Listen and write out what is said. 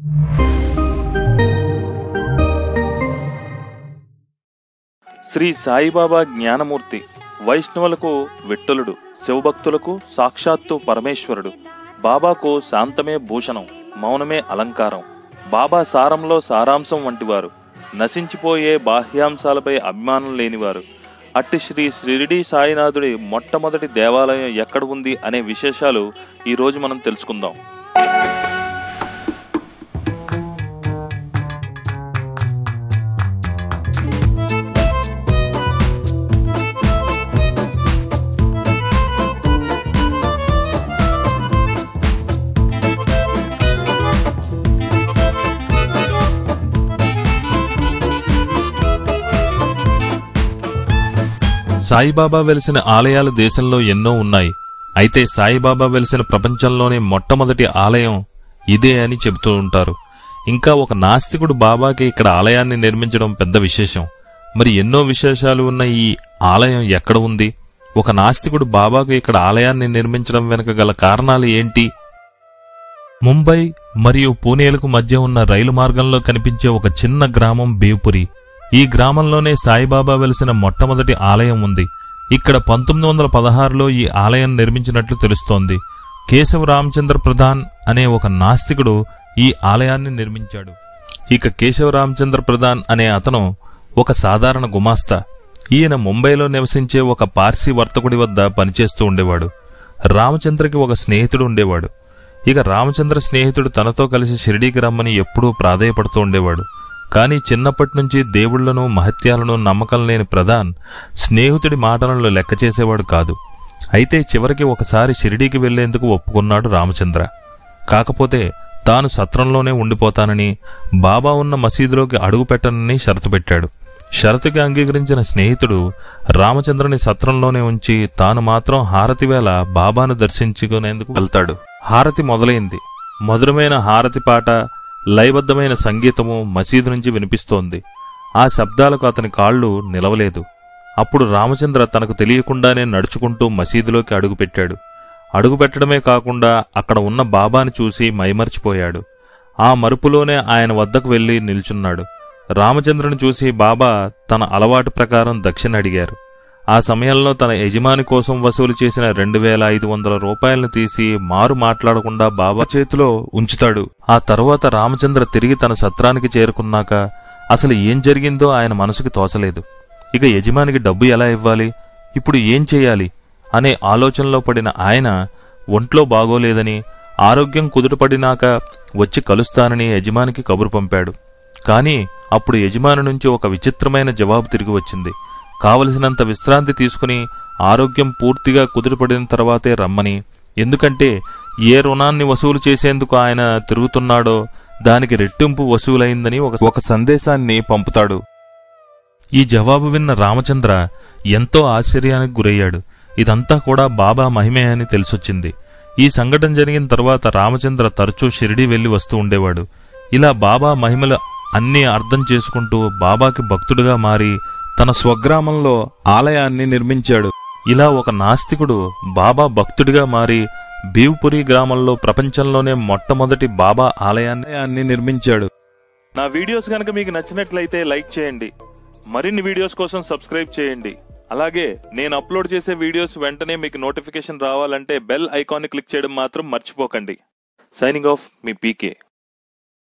శ్రీ సాయిబాబా జ్ఞానమూర్తి, వైష్ణవులకు విఠలుడు, శివభక్తులకు సాక్షాత్తు పరమేశ్వరుడు. బాబాకు శాంతమే భూషణం, మౌనమే అలంకారం. బాబా సారంలో సారాంశం వంటివారు, నశించిపోయే బాహ్యాంశాలపై అభిమానం లేనివారు. అట్టి శ్రీ షిరిడి సాయినాథుడి మొట్టమొదటి దేవాలయం ఎక్కడ ఉంది అనే విశేషాలు ఈరోజు మనం తెలుసుకుందాం. సాయిబాబా వెలిసిన ఆలయాలు దేశంలో ఎన్నో ఉన్నాయి. అయితే సాయిబాబా వెలిసిన ప్రపంచంలోనే మొట్టమొదటి ఆలయం ఇదే అని చెబుతూ ఉంటారు. ఇంకా ఒక నాస్తికుడు బాబాకి ఇక్కడ ఆలయాన్ని నిర్మించడం పెద్ద విశేషం. మరి ఎన్నో విశేషాలు ఉన్న ఈ ఆలయం ఎక్కడ ఉంది? ఒక నాస్తికుడు బాబాకు ఇక్కడ ఆలయాన్ని నిర్మించడం వెనుక గల కారణాలు ఏంటి? ముంబై మరియు పూణేలకు మధ్య ఉన్న రైలు మార్గంలో కనిపించే ఒక చిన్న గ్రామం బేవ్పురి. ఈ గ్రామంలోనే సాయిబాబా వెలిసిన మొట్టమొదటి ఆలయం ఉంది. ఇక్కడ 1916లో ఈ ఆలయం నిర్మించినట్లు తెలుస్తోంది. కేశవ రామచంద్ర ప్రధాన్ అనే ఒక నాస్తికుడు ఈ ఆలయాన్ని నిర్మించాడు. ఇక కేశవ రామచంద్ర ప్రధాన్ అనే అతను ఒక సాధారణ గుమాస్తా. ఈయన ముంబైలో నివసించే ఒక పార్సీ వర్తకుడి వద్ద పనిచేస్తూ ఉండేవాడు. రామచంద్రకి ఒక స్నేహితుడు ఉండేవాడు. ఇక రామచంద్ర స్నేహితుడు తనతో కలిసి షిరిడీకి రమ్మని ఎప్పుడూ ప్రాధేయపడుతూ ఉండేవాడు. కానీ చిన్నప్పటి నుంచి దేవుళ్లను, మహత్యాలను నమ్మకం లేని ప్రధాన్ స్నేహితుడి మాటలను లెక్క చేసేవాడు కాదు. అయితే చివరికి ఒకసారి షిరిడీకి వెళ్లేందుకు ఒప్పుకున్నాడు రామచంద్ర. కాకపోతే తాను సత్రంలోనే ఉండిపోతానని, బాబా ఉన్న మసీదులోకి అడుగు పెట్టనని షరతు పెట్టాడు. షరతుకి అంగీకరించిన స్నేహితుడు రామచంద్రని సత్రంలోనే ఉంచి తాను మాత్రం హారతి వేళ బాబాను దర్శించుకునేందుకు వెళ్తాడు. హారతి మొదలైంది. మధురమైన హారతి పాట, లయబద్ధమైన సంగీతము మసీదు నుంచి వినిపిస్తోంది. ఆ శబ్దాలకు అతని కాళ్లు నిలవలేదు. అప్పుడు రామచంద్ర తనకు తెలియకుండానే నడుచుకుంటూ మసీదులోకి అడుగుపెట్టాడు. అడుగుపెట్టడమే కాకుండా అక్కడ ఉన్న బాబాని చూసి మైమర్చిపోయాడు. ఆ మరుపులోనే ఆయన వద్దకు వెళ్లి నిల్చున్నాడు. రామచంద్రుని చూసి బాబా తన అలవాటు ప్రకారం దక్షిణ అడిగారు. ఆ సమయంలో తన యజమాని కోసం వసూలు చేసిన 2500 రూపాయలను తీసి మారు మాట్లాడకుండా బాబా చేతిలో ఉంచుతాడు. ఆ తరువాత రామచంద్ర తిరిగి తన సత్రానికి చేరుకున్నాక అసలు ఏం జరిగిందో ఆయన మనసుకి తోచలేదు. ఇక యజమానికి డబ్బు ఎలా ఇవ్వాలి, ఇప్పుడు ఏం చెయ్యాలి అనే ఆలోచనలో పడిన ఆయన ఒంట్లో బాగోలేదని, ఆరోగ్యం కుదుటపడినాక వచ్చి కలుస్తానని యజమానికి కబురు పంపాడు. కాని అప్పుడు యజమాని నుంచి ఒక విచిత్రమైన జవాబు తిరిగి వచ్చింది. కావలసినంత విశ్రాంతి తీసుకుని ఆరోగ్యం పూర్తిగా కుదుటపడిన తర్వాతే రమ్మని, ఎందుకంటే ఏ రుణాన్ని వసూలు చేసేందుకు ఆయన తిరుగుతున్నాడో దానికి రెట్టింపు వసూలైందని ఒక సందేశాన్ని పంపుతాడు. ఈ జవాబు విన్న రామచంద్ర ఎంతో ఆశ్చర్యానికి గురయ్యాడు. ఇదంతా కూడా బాబా మహిమే అని తెలిసొచ్చింది. ఈ సంఘటన జరిగిన తర్వాత రామచంద్ర తరచూ షిరిడీ వెళ్లి వస్తూ ఉండేవాడు. ఇలా బాబా మహిమలు అన్నీ అర్థం చేసుకుంటూ బాబాకి భక్తుడుగా మారి తన స్వగ్రామంలో ఆలయాన్ని నిర్మించాడు. ఇలా ఒక నాస్తికుడు బాబా భక్తుడిగా మారి బేవ్పురి గ్రామంలో ప్రపంచంలోనే మొట్టమొదటి బాబా ఆలయాన్ని నిర్మించాడు. నా వీడియోస్ గనక మీకు నచ్చినట్లయితే లైక్ చేయండి. మరిన్ని వీడియోస్ కోసం సబ్స్క్రైబ్ చేయండి. అలాగే నేను అప్లోడ్ చేసే వీడియోస్ వెంటనే మీకు నోటిఫికేషన్ రావాలంటే బెల్ ఐకాన్ని క్లిక్ చేయడం మాత్రం మర్చిపోకండి. సైనింగ్ ఆఫ్, మీ పీకే.